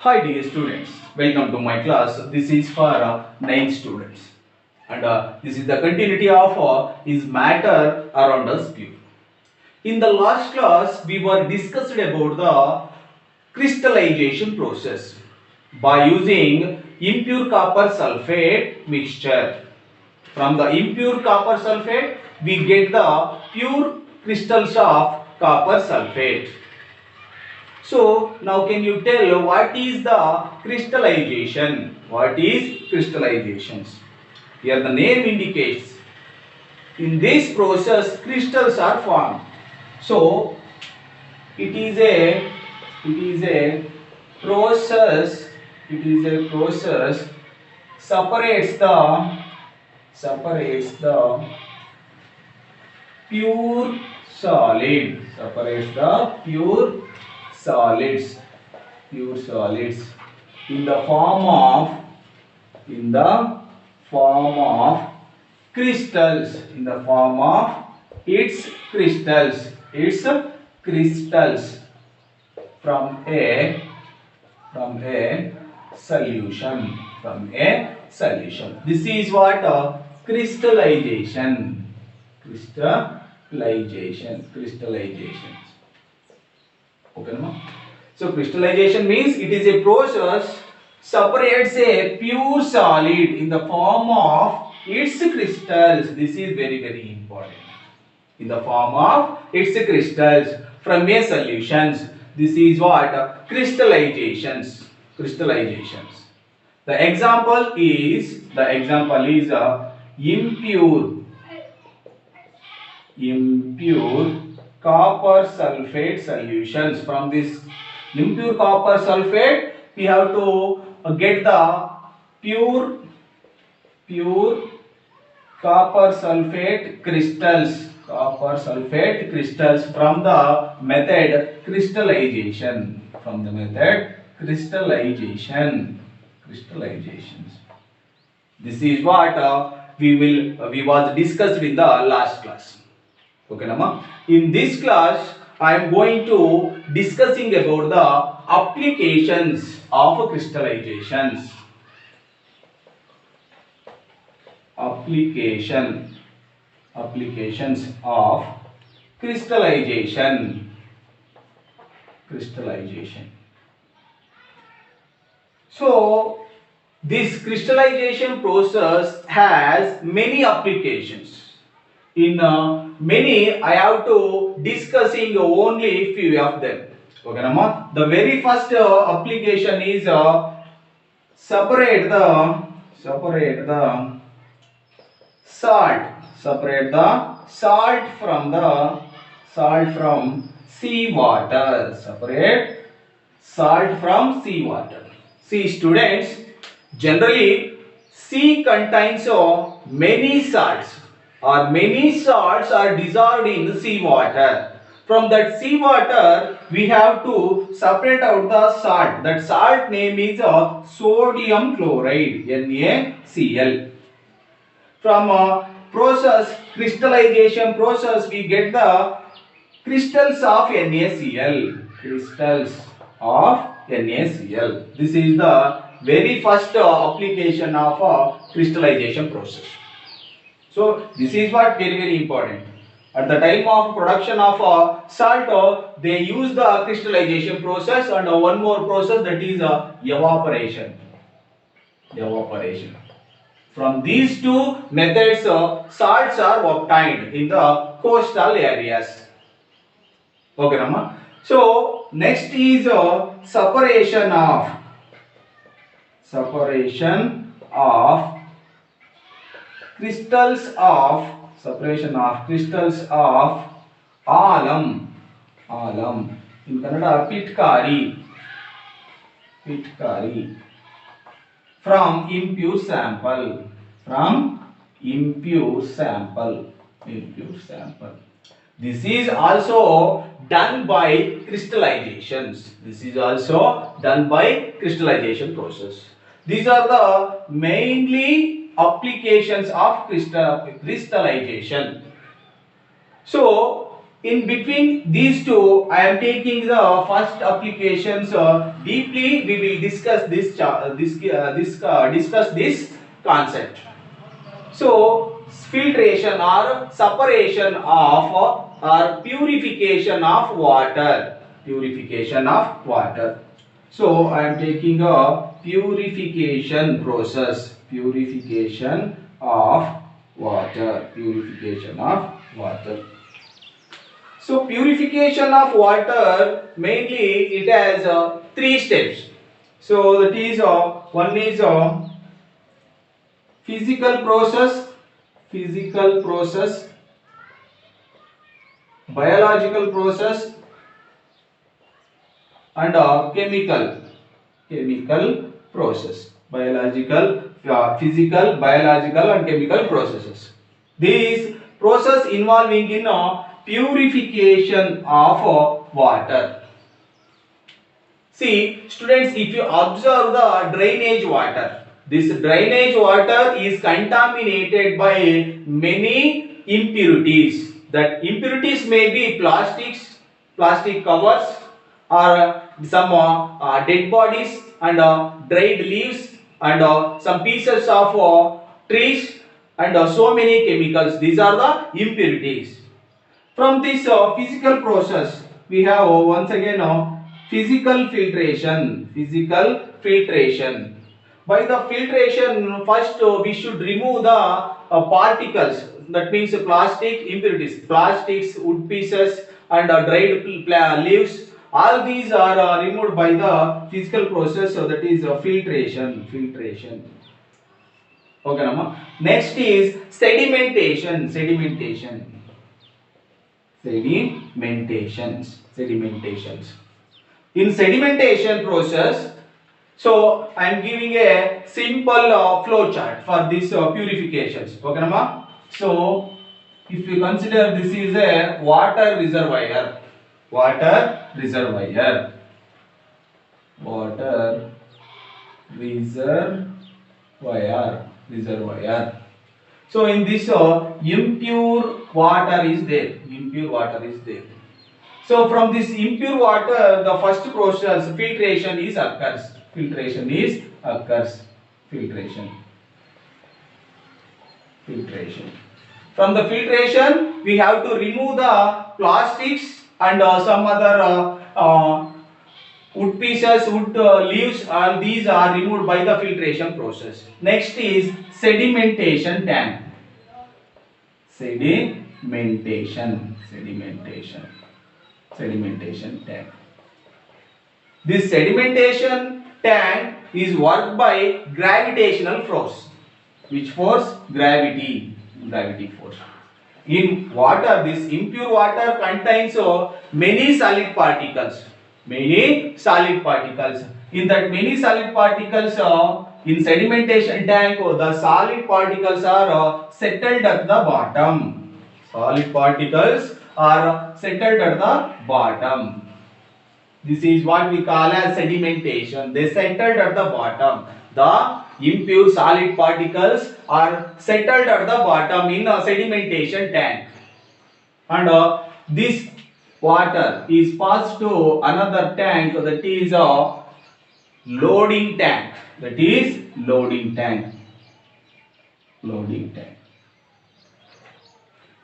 Hi dear students, welcome to my class. This is for 9th students, and this is the continuity of is matter around us pure. In the last class we were discussed about the crystallization process by using impure copper sulfate mixture. From the impure copper sulfate we get the pure crystals of copper sulfate. So now can you tell what is the crystallization? What is crystallizations? Here the name indicates in this process crystals are formed. So it is a process separates the pure solids in the form of crystals, its crystals from a solution. This is what crystallization. Okay, no? So crystallization means it is a process separates a pure solid in the form of its crystals. This is very important. In the form of its crystals from a solutions. This is what crystallizations. The example is impure copper sulfate solutions. From this impure copper sulfate we have to get the pure copper sulfate crystals from the method crystallizations. This is what we was discussed in the last class. Okay, Nama. In this class, I am going to discussing about the applications of crystallizations. Applications of crystallization. So this crystallization process has many applications. In many, I have to discussing only few of them. Okay, Nama? The very first application is separate the salt from seawater. Separate salt from seawater. See students, generally sea contains many salts are dissolved in seawater. From that seawater we have to separate out the salt. That salt name is sodium chloride, NaCl. From crystallization process we get the crystals of NaCl. This is the very first application of crystallization process. So this is what very important. At the time of production of salt, they use the crystallization process and one more process, that is evaporation. From these two methods, salts are obtained in the coastal areas. Okay, Rama. So next is separation of crystals of alum. In Kannada, pitkari. From impure sample. This is also done by crystallizations. Process. These are the mainly applications of crystallization. So in between these two, I am taking the first applications deeply. We will discuss discuss this concept. So, filtration or separation of or purification of water. Purification of water. So, I am taking a purification process. Purification of water. Purification of water. So, purification of water mainly it has three steps. So, that is one is physical process, biological process, and chemical process. Biological, physical, biological, and chemical processes. These process involving in purification of water. See, students, if you observe the drainage water, this drainage water is contaminated by many impurities. That impurities may be plastics, plastic covers, or some dead bodies and dried leaves and some pieces of trees and so many chemicals. These are the impurities. From this physical process, we have once again physical filtration. Physical filtration. By the filtration, first we should remove the particles. That means plastic impurities, plastics, wood pieces, and dried leaves. All these are removed by the physical process. So that is filtration. Filtration. Okay, Nama. Next is sedimentation. Sedimentations. In sedimentation process, so I am giving a simple flow chart for this purifications. Okay, Nama? So if you consider this is a water reservoir, water reservoir. So in this impure water is there. So from this impure water, the first process filtration is occurs. Filtration. From the filtration, we have to remove the plastics and some other wood pieces, wood leaves, all these are removed by the filtration process. Next is sedimentation tank. Sedimentation tank. This sedimentation tank is worked by gravitational force. Which force? Gravity force. In water, this impure water contains many solid particles. In that many solid particles, in sedimentation tank, the solid particles are settled at the bottom. This is what we call as sedimentation. They settled at the bottom. The impure solid particles are settled at the bottom in a sedimentation tank. And this water is passed to another tank, that is a loading tank.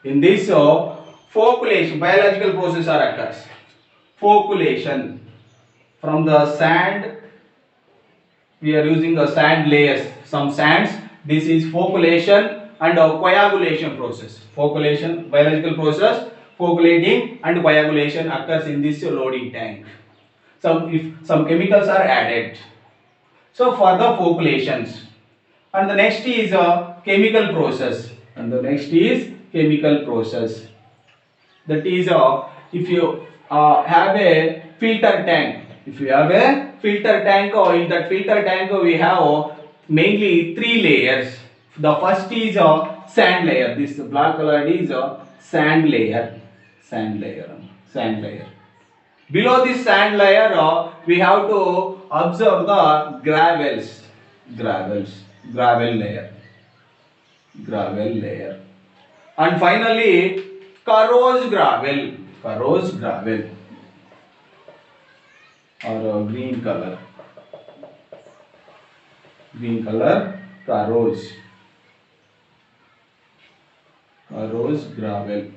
In this flocculation, biological process occurs. Flocculation. From the sand, we are using the sand layers, some sands. This is flocculation and coagulation process. Flocculation, biological process, flocculating and coagulation occurs in this loading tank. If some chemicals are added. So for the flocculations. And the next is chemical process. That is if you have a filter tank. In that filter tank we have mainly three layers. The first is sand layer. This black color is sand layer. Below this sand layer, we have to observe the gravel layer. And finally, corrosive gravel. corrosive gravel, or green color, corrosive gravel.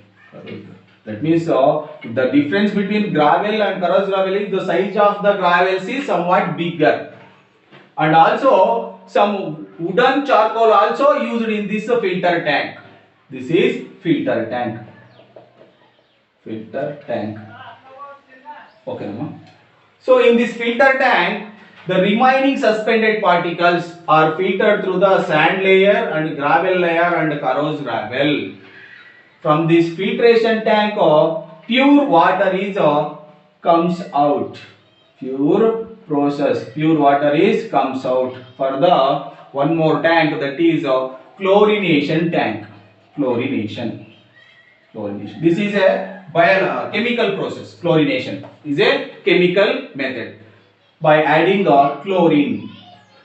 That means the difference between gravel and corrosive gravel is the size of the gravels is somewhat bigger, and also some wooden charcoal also used in this filter tank. This is filter tank. Okay, Amma. So in this filter tank, the remaining suspended particles are filtered through the sand layer and gravel layer and corrosive gravel. From this filtration tank, pure water is comes out. Pure water is comes out for the one more tank, that is chlorination tank. Chlorination. This is a chemical process. Chlorination is a chemical method by adding chlorine.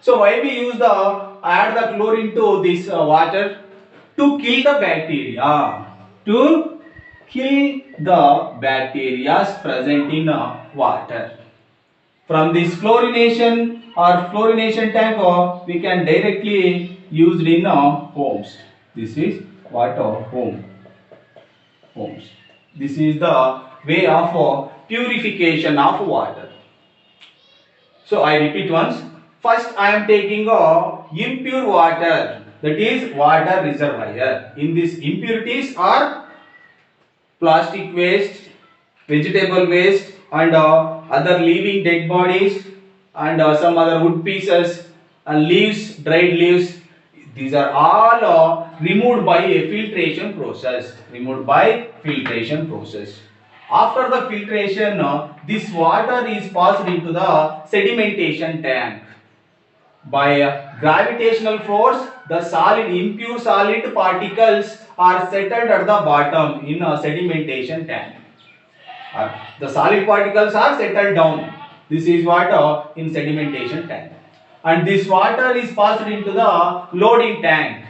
So why we use add the chlorine to this water? To kill the bacteria. To kill the bacteria present in water. From this chlorination tank, we can directly use it in homes. This is what homes. This is the way of purification of water. So I repeat once. First I am taking impure water, that is water reservoir. In this impurities are plastic waste, vegetable waste, and other living dead bodies, and some other wood pieces and leaves, dried leaves. These are all removed by a filtration process. After the filtration, this water is passed into the sedimentation tank. By gravitational force, the impure solid particles are settled at the bottom in a sedimentation tank. The solid particles are settled down. This is what in sedimentation tank. And this water is passed into the loading tank.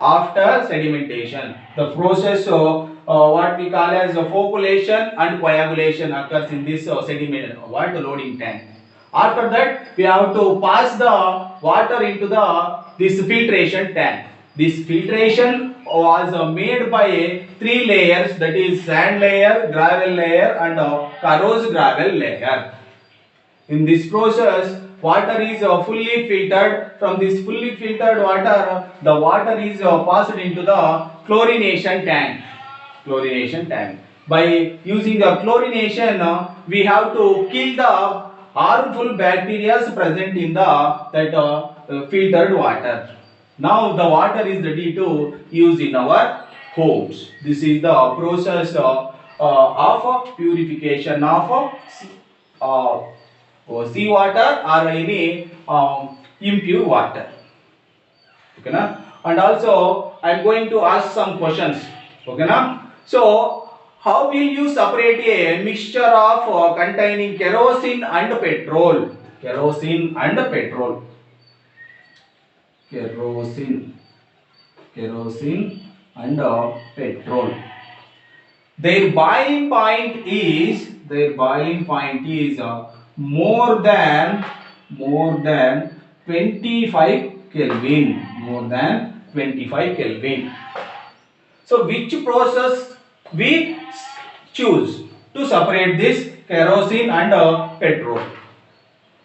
After sedimentation, the process what we call as flocculation and coagulation occurs in this loading tank. After that, we have to pass the water into this filtration tank. This filtration was made by 3 layers, that is sand layer, gravel layer, and corrosive gravel layer. In this process, water is fully filtered. From this fully filtered water, the water is passed into the chlorination tank. By using the chlorination, we have to kill the harmful bacteria present in the filtered water. Now the water is ready to use in our homes. This is the process of purification of seawater or any impure water. Okay, na? And also I am going to ask some questions. Okay, na? So how will you separate a mixture of containing kerosene and petrol? Kerosene and petrol. Their boiling point is more than 25 Kelvin. So which process we choose to separate this kerosene and petrol?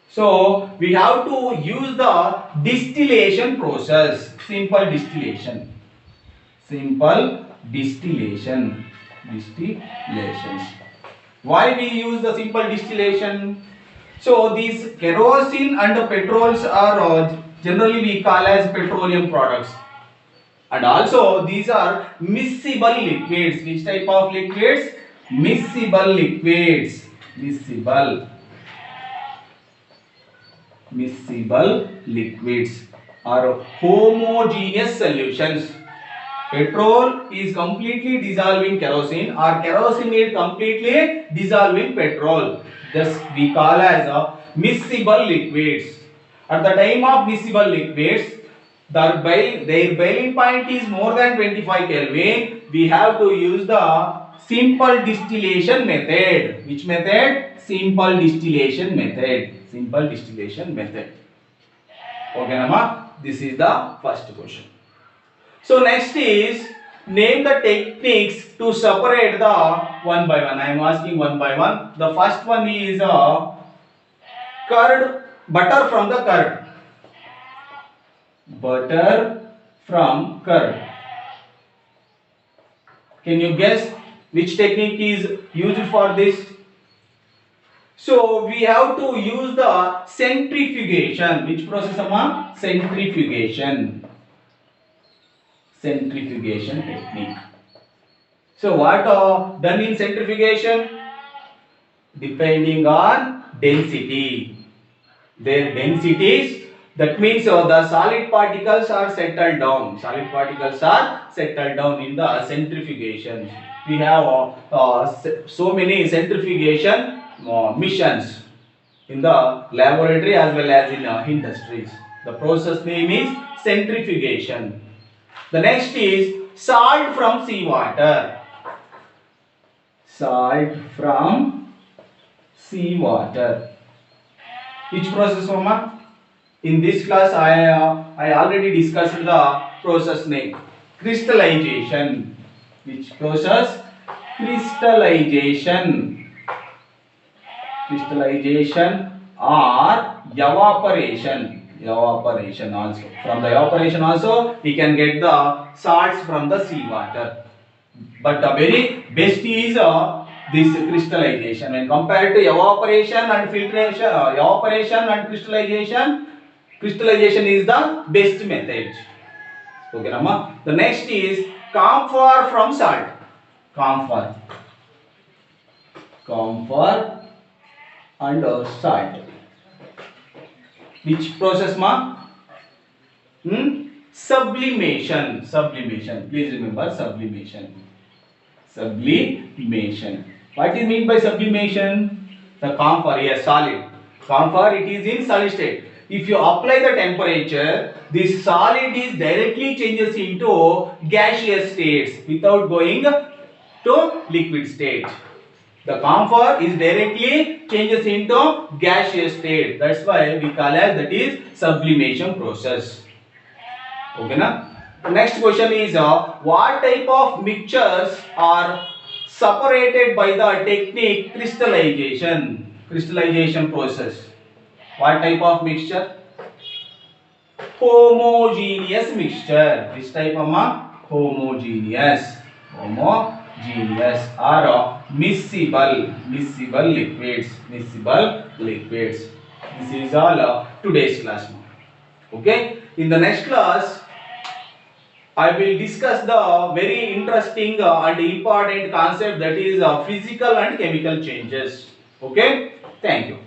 So we have to use the distillation process. Simple distillation. Why we use the simple distillation? So these kerosene and petrols are generally we call as petroleum products. And also these are miscible liquids. Which type of liquids? Miscible liquids. Miscible liquids are homogeneous solutions. Petrol is completely dissolving kerosene, or kerosene is completely dissolving petrol. Thus we call as miscible liquids. At the time of miscible liquids, their boiling point is more than 25 Kelvin. We have to use the simple distillation method. Which method? Simple distillation method. Simple distillation method. Okay, Nama. This is the first question. So next is name the techniques to separate the one by one. I am asking one by one. The first one is curd, butter from the curd. Butter from curd. Can you guess which technique is used for this? So we have to use the centrifugation. Which process, Amma? Centrifugation. Centrifugation technique. So what done in centrifugation? Depending on density. Their densities. That means the solid particles are settled down. Solid particles are settled down in the centrifugation. We have so many centrifugation missions in the laboratory as well as in industries. The process name is centrifugation. The next is salt from seawater. Salt from seawater. Which process, Mama? In this class, I already discussed the process name. Crystallization. Which process? Crystallization. Crystallization or evaporation. Evaporation also. From the evaporation also, we can get the salts from the seawater. But the very best is this crystallization. When compared to evaporation and filtration, evaporation and crystallization, crystallization is the best method. Okay, Rama. The next is camphor from salt. Camphor. Camphor and salt. Which process, ma? Sublimation. Sublimation. Please remember sublimation. Sublimation. What is meant by sublimation? The camphor, yes, solid. Camphor, it is in solid state. If you apply the temperature, this solid is directly changes into gaseous states without going to liquid state. The camphor is directly changes into gaseous state. That's why we call as that is sublimation process. Okay, na? Next question is what type of mixtures are separated by the technique crystallization? Crystallization process. What type of mixture? Homogeneous mixture. This type of homogeneous. Homogeneous or miscible liquids. Miscible liquids. This is all today's class. Okay. In the next class, I will discuss the very interesting and important concept, that is physical and chemical changes. Okay. Thank you.